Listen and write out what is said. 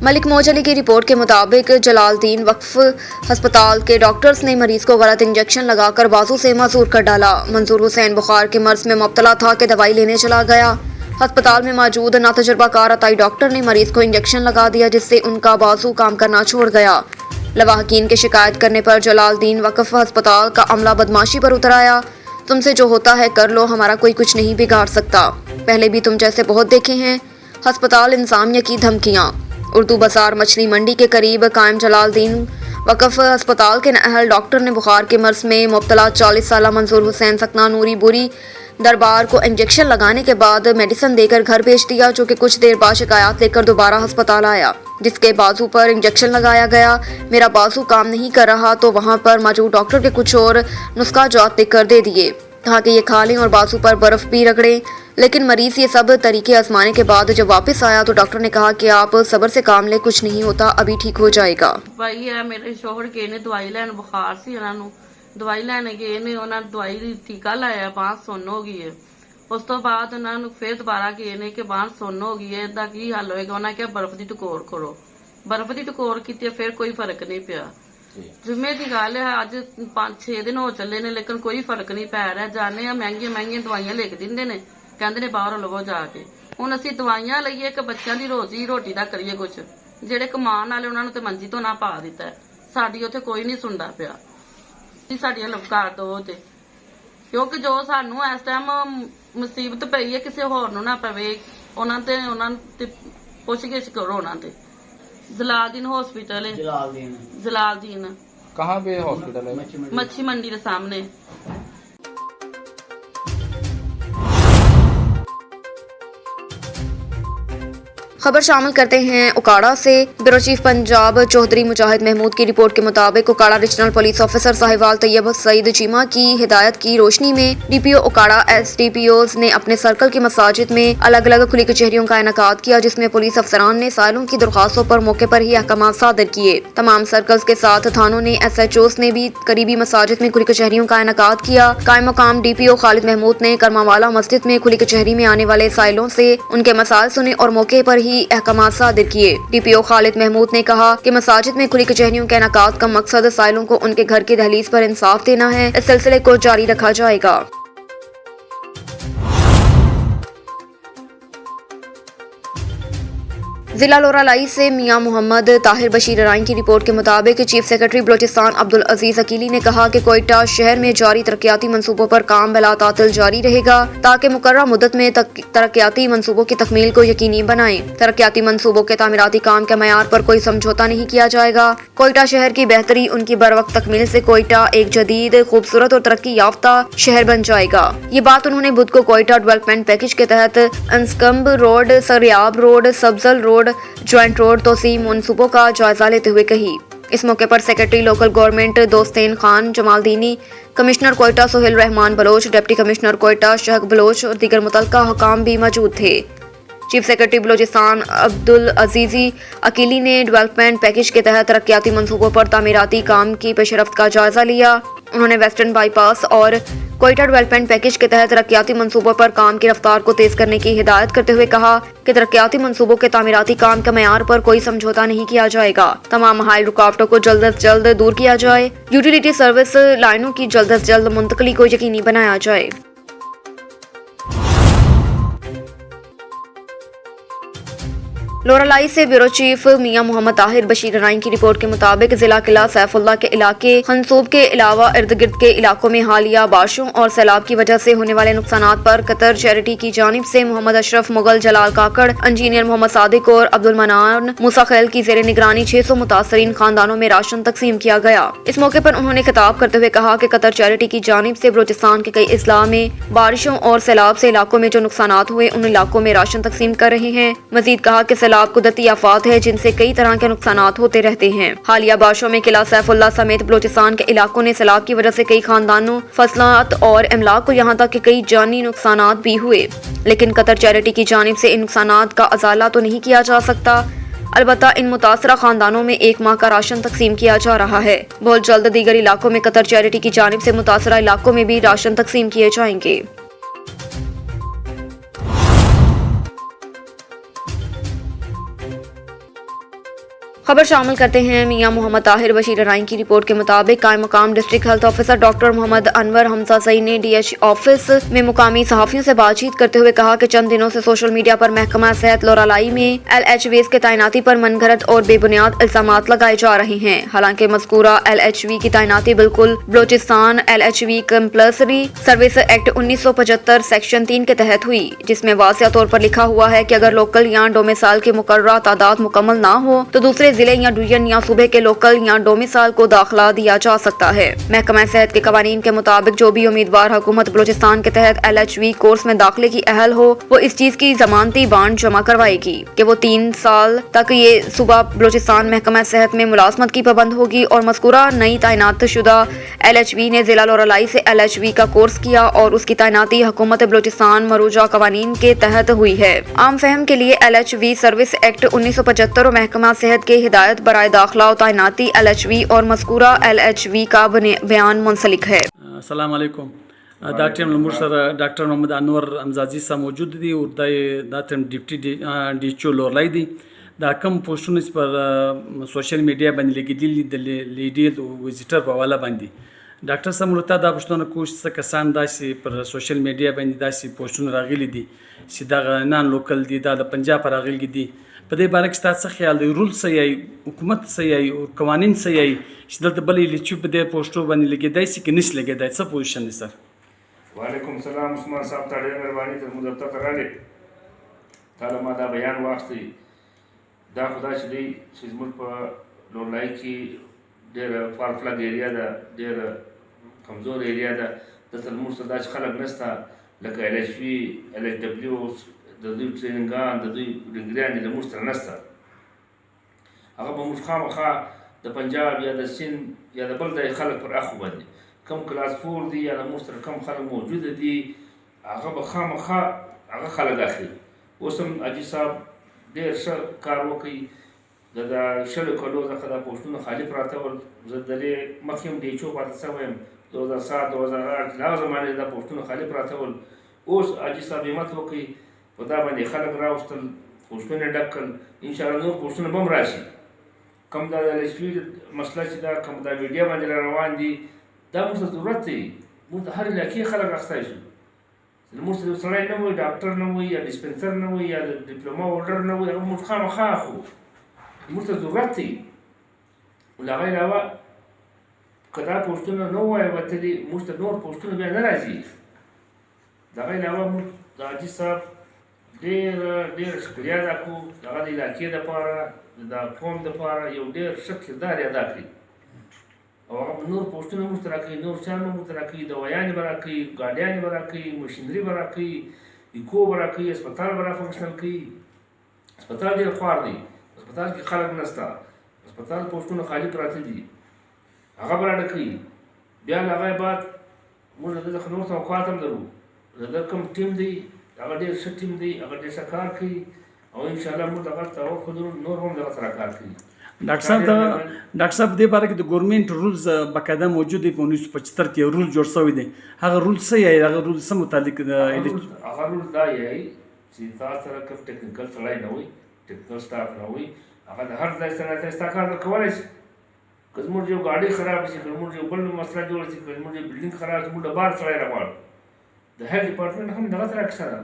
मलिक मौज अली की रिपोर्ट के मुताबिक जलालुद्दीन वक्फ अस्पताल के डॉक्टर्स ने मरीज को गलत इंजेक्शन लगाकर बाजू से मासूर कर डाला। मंसूर हुसैन बुखार के मर्ज में मुब्तला था कि दवाई लेने चला गया। अस्पताल में मौजूद नातजुर्बाकार अताई डॉक्टर ने मरीज को इंजेक्शन लगा दिया, जिससे उनका बाजू काम करना छोड़ गया। लवाहकीन की शिकायत करने पर जलालुद्दीन वक्फ अस्पताल का अमला बदमाशी पर उतर आया। तुमसे जो होता है कर लो, हमारा कोई कुछ नहीं बिगाड़ सकता। पहले भी तुम जैसे बहुत देखे हैं। अस्पताल इंतजामिया की धमकियाँ। उर्दू बाजार मछली मंडी के करीब कायम जलालुद्दीन वक्फ अस्पताल के अहल डॉक्टर ने बुखार के मर्ज में मुब्तला 40 साला मंसूर हुसैन सकना नूरी बुरी दरबार को इंजेक्शन लगाने के बाद मेडिसिन देकर घर भेज दिया, जो कि कुछ देर बाद शिकायत लेकर दोबारा अस्पताल आया, जिसके बाजू पर इंजेक्शन लगाया गया। मेरा बाजू काम नहीं कर रहा तो वहां पर मौजूद डॉक्टर के कुछ और नुस्खा जात देकर दे दिए। कहा कि ये खा लें और बाजू पर बर्फ भी रगड़ें, लेकिन मरीज ये सब तरीके आजमाने के बाद जब वापस आया तो डॉक्टर ने कहा कि आप सब्र से काम लें, कुछ नहीं होता, अभी ठीक हो जाएगा। भाई है मेरे शोहर गए ने दवाई लैन, बुखार सी उन्होंने दवाई लैन गए ने, उन्होंने दवाई टीका लाया, बांह सुन्न हो गई है। उस तो बाद उन्होंने फिर दोबारा गए ने कि बांह सुन्न हो गई है, इसका की हल होएगा। उन्होंने कहा बर्फ की टकोर करो, बर्फ की टकोर की, फिर कोई फर्क नहीं पिया। जुम्मे की गल है, अज 5-6 दिन हो चले ने, लेकिन कोई फर्क नहीं पै रहा। जाने महंगिया दवाइयां लिख दिंदे ने, कहंदे ने बाहर लवो जाके। हुण असीं दवाइयां लईए कि बच्चों की रोजी दा करिए कुछ। ਜਿਹੜੇ कमान वाले उन्होंने तो मंजी तो ना पा दिता है, साडी उत्थे कोई नहीं सुनदा पिया। साडियां लवकार दो ते, क्योंकि जो सानू इस टाइम मुसीबत पई है किसी होर नूं ना पवे। उन्हां ते पुछ-गिछ करो उन्हां ते। जलालुद्दीन हॉस्पिटल है, जलालुद्दीन कहाँ पे हॉस्पिटल है? मच्छी मंडी के सामने। खबर शामिल करते हैं उकाड़ा से। ब्यूरो चीफ पंजाब चौधरी मुजाहिद महमूद की रिपोर्ट के मुताबिक Okara regional police officer Sahiwal Tayyab Saeed Cheema की हिदायत की रोशनी में डीपीओ उकाड़ा एसडीपीओज ने अपने सर्कल की मसाजिद में अलग अलग खुली कचहरियों का इनेकाद किया, जिसमें पुलिस अफसरान ने साइलों की दरख्वास्तों पर मौके पर ही अहकाम सादर किए। तमाम सर्कल्स के साथ थानों ने SHOs ने भी करीबी मसाजिद में खुली कचहरियों का इनेकाद किया। कायम मकाम डीपीओ खालिद महमूद ने करमावाला मस्जिद में खुली कचहरी में आने वाले साइलों से उनके मसाइल सुने और मौके पर ही अहकाम सादिर किए। डीपीओ खालिद महमूद ने कहा कि मसाजिद में खुली कचहरियों के इनेकाद का मकसद साइलों को उनके घर की दहलीज पर इंसाफ देना है। इस सिलसिले को जारी रखा जाएगा। जिला लोरालाई से मियां मोहम्मद ताहिर बशीर राइन की रिपोर्ट के मुताबिक चीफ सेक्रेटरी बलोचिस्तान अब्दुल अजीज अकीली ने कहा कि कोयटा शहर में जारी तरक्याती मंसूबों पर काम बिला तातिल जारी रहेगा, ताकि मुकर्रर मुद्दत में तरक्याती मंसूबों की तकमील को यकीनी बनाएं। तरक्याती मंसूबों के तामीराती काम के मयार पर कोई समझौता नहीं किया जाएगा। कोयटा शहर की बेहतरी उनकी बरवक्त तकमील से कोयटा एक जदीद, खूबसूरत और तरक्की याफ्ता शहर बन जाएगा। ये बात उन्होंने बुध को कोयटा डेवलपमेंट पैकेज के तहत अंसकंब road, Sariab road, Sabzal road, joint road तोसी मनसूबों का जायजा लेते हुए कही। इस मौके पर secretary local government Dostain Khan Jamaldini, commissioner Quetta Sohail Rehman Baloch, deputy commissioner Quetta Shahak Baloch और दीगर मुतल्लिका हुकाम भी मौजूद थे। चीफ सेक्रेटरी बलोचिस्तान अब्दुल अजीजी अकीली ने डेवलपमेंट पैकेज के तहत तरक्याती मंसूबों पर तामीराती काम की पेशरफ्त का जायजा लिया। उन्होंने वेस्टर्न बाईपास और कोयटा डेवलपमेंट पैकेज के तहत तरक्याती मंसूबों पर काम की रफ्तार को तेज करने की हिदायत करते हुए कहा कि तरक्याती मंसूबों के तामीराती काम के मयार पर कोई समझौता नहीं किया जाएगा। तमाम महाइल रुकावटों को जल्द अज जल्द दूर किया जाए। यूटिलिटी सर्विस लाइनों की जल्द अज जल्द मुंतकली को यकीनी बनाया जाए। लोरालाई से ब्यूरो चीफ मियां मोहम्मद ताहिर बशीर राइन की रिपोर्ट के मुताबिक जिला किला सैफुल्ला के इलाके हंसूब के अलावा इर्द गिर्द के इलाकों में हालिया बारिशों और सैलाब की वजह से होने वाले नुकसानात पर कतर चैरिटी की जानिब से मोहम्मद अशरफ, मुगल जलाल काकड़, इंजीनियर मोहम्मद सादिक और अब्दुल मनान मूसा खैल की जेर निगरानी 600 मुतासरीन खानदानों में राशन तकसीम किया गया। इस मौके पर उन्होंने खिताब करते हुए कहा कि कतर चैरिटी की जानिब से बलोचिस्तान के कई इजला में बारिशों और सैलाब से इलाकों में जो नुकसानात हुए उन इलाकों में राशन तकसीम कर रहे हैं। मजीद कहा कि सैलाब कुदरती आफात है जिनसे कई तरह के नुकसानात होते रहते हैं। हालिया बारिशों में किला सैफुल्ला समेत बलोचिस्तान के इलाकों ने सैलाब की वजह से कई खानदानों, फसलात और अमलाक को यहाँ तक कि कई जानी नुकसानात भी हुए, लेकिन कतर चैरिटी की जानिब से इन नुकसानात का अजाला तो नहीं किया जा सकता। अलबत्ता इन मुतासरा खानदानों में 1 माह का राशन तकसीम किया जा रहा है। बहुत जल्द दीगर इलाकों में कतर चैरिटी की जानिब से मुतासरा इलाकों में भी राशन तकसीम किए जाएंगे। खबर शामिल करते हैं मियां मोहम्मद ताहिर बशीर राइन की रिपोर्ट के मुताबिक कायम मकाम district health officer doctor Mohammad Anwar Hamza Saeed ने डीएच ऑफिस में मुकामी सहाफियों से बातचीत करते हुए कहा कि चंद दिनों से सोशल मीडिया पर महकमा सेहत लोरालाई में LHVs के तैनाती पर मनगढ़ंत और बेबुनियाद इल्जामात लगाए जा रहे हैं। हालांकि मज़कूरा LHV की तैनाती बिल्कुल Balochistan LHV compulsory service act 1975 section 3 के तहत हुई, जिसमें वाज़ेह तौर पर लिखा हुआ है कि अगर लोकल या डोमिसाइल की मुकर्ररा तादाद मुकम्मल ना हो तो दूसरे जिले या डिवीजन या सूबे के लोकल या डोमिसाइल को दाखिला दिया जा सकता है। महकमा सेहत के कवानीन के मुताबिक जो भी उम्मीदवार हुकूमत बलोचिस्तान के तहत LHV कोर्स में दाखिले की अहल हो वो इस चीज की जमानती बांड जमा करवाएगी कि वो 3 साल तक ये सूबा बलोचिस्तान महकमा सेहत में मुलाजमत की पाबंद होगी और मज़कूरा नई तैनात शुदा LHV ने जिला लोरालाई से LHV का कोर्स किया और उसकी तैनाती हुकूमत बलोचिस्तान मरूजा कवानीन के तहत हुई है। आम फहम के लिए LHV सर्विस एक्ट 1975 और महकमा सेहत के हिदायत बराए दाखिला और तैनाती LHV और मज़कूरा LHV का बयान मुंसलिक है। अस्सलाम वालेकुम। دا ټیم لمر سره ډاکټر محمد انور امزازي سره موجود دي او دا team ډیپټي D H O Loralai دي دا کم پوسټونه پر سوشل میډیا باندې لګیدلي د لیډي او وزټر په حواله باندې ډاکټر صاحب مرته دا پوښتنه کوي چې کسان داسې پر سوشل میډیا باندې داسې پوسټونه راغلي دي چې دا نان لوکل دي دا د پنجاب راغلي دي په دې باره کې ستاسو څه خیال دی؟ رول څه یی، حکومت څه یی او قوانین څه یی چې دلته بلې لیچو په دې پوسټو باندې لګیدای شي کې نش لګیدای څه پوزیشن دی سر؟ وعلیکم السلام عثمان صاحب ته ډېره مهرباني تر موږ دفتر ته راغلې تا له ما دا بیان واخیستی دا خو دا چې دی چې زموږ په لورلای کې ډېره فار فلنګ ایریا ده، ډېره کمزور ایریا ده، دلته زموږ سره دا چې خلک نشته لکه LHV LHW د دوی ټریننګان د دوی ډنګریان دي له موږ سره نشته. هغه به موږ خامخا د پنجاب یا د سیند یا د بل ځای خلک پر اخو باندې کم کلاس 4 دي یا له موږ سره کم خلک موجوده دي هغه به خامخا هغه خلک اخلي. اوس هم حاجي صاحب ډېر ښه کار وکړي د دا شلو کلو څخه دا پوسټونه خالي پراته ول. زه د دې مخکې هم ډي ایچ او پاتې شوی یم 2007 2008 هغه زمانې دا پوسټونه خالي پراته ول. اوس حاجي صاحب همت وکړي په دا باندې خلک راوستل، پوسټونه ډک کړل، انشاءالله نور پوسټونه به هم راشي. کم دا د LHV مسله چې دا کم دا میډیا باندې را روان دي دا موږ ته ضرورت دی. موږ د هر علاقې خلک اخیستی شو. زموږ سره یو سړی نه وي، ډاکټر نه وي یا ډسپنسر نه وي یا د ډپلوما هولډر نه وي، هغه موږ خامخا اخلو. موږ ته ضرورت دی. له هغه علاوه که دا پوسټونه نه وای وتلي موږ ته نور پوسټونه بیا نه راځي. د هغه علاوه موږ د حاجي صاحب ډېر شکریه ادا کوو د هغه د علاقې دپاره د قوم دپاره یو ډېر ښه کردار یې ادا کړي او هغه نور پوسټونه موږ ته راکوي، نور شیان به موږ ته راکوي، دوايانې به راکوي، ګاډیانې به راکوي، مشینري به راکوي، ایکو به راکوي، اسپتال به را فنکشنل کوي. اسپتال ډېر خوار دی، اسپتال کې خلک نشته، اسپتال پوسټونه خالي پراته دي، هغه به راډکوي. بیا له هغه بعد موږ د ده څخه نور توقعات هم لرو. د ده کوم ټیم دی هغه ډېر ښه ټیم دی، هغه ډېر ښه کار کوي او انشاءالله موږ دغه توقع لرو نور هم دغه سره کار کوي. ډاکټر صاحب دې باره کې د ګورنمنټ رولز باقاعده موجود دی په 1975 کې رول جوړ شوی دی. هغه رول څه یی؟ هغه رول څه متعلق هغه رول دا یی چې تاسو سره کوم ټیکنیکل سړی نه وي، ټیکنیکل سټاف نه وي، هغه د هر ځای سره ستا کار کولی شي. که زموږ یو ګاډۍ خراب شي، که زموږ یو بل مسله جوړه شي، که زموږ یو بلډینګ خراب شي، موږ د بار سړی راغواړو. د هیلث ډپارټمنټ هم دغه سره اکثره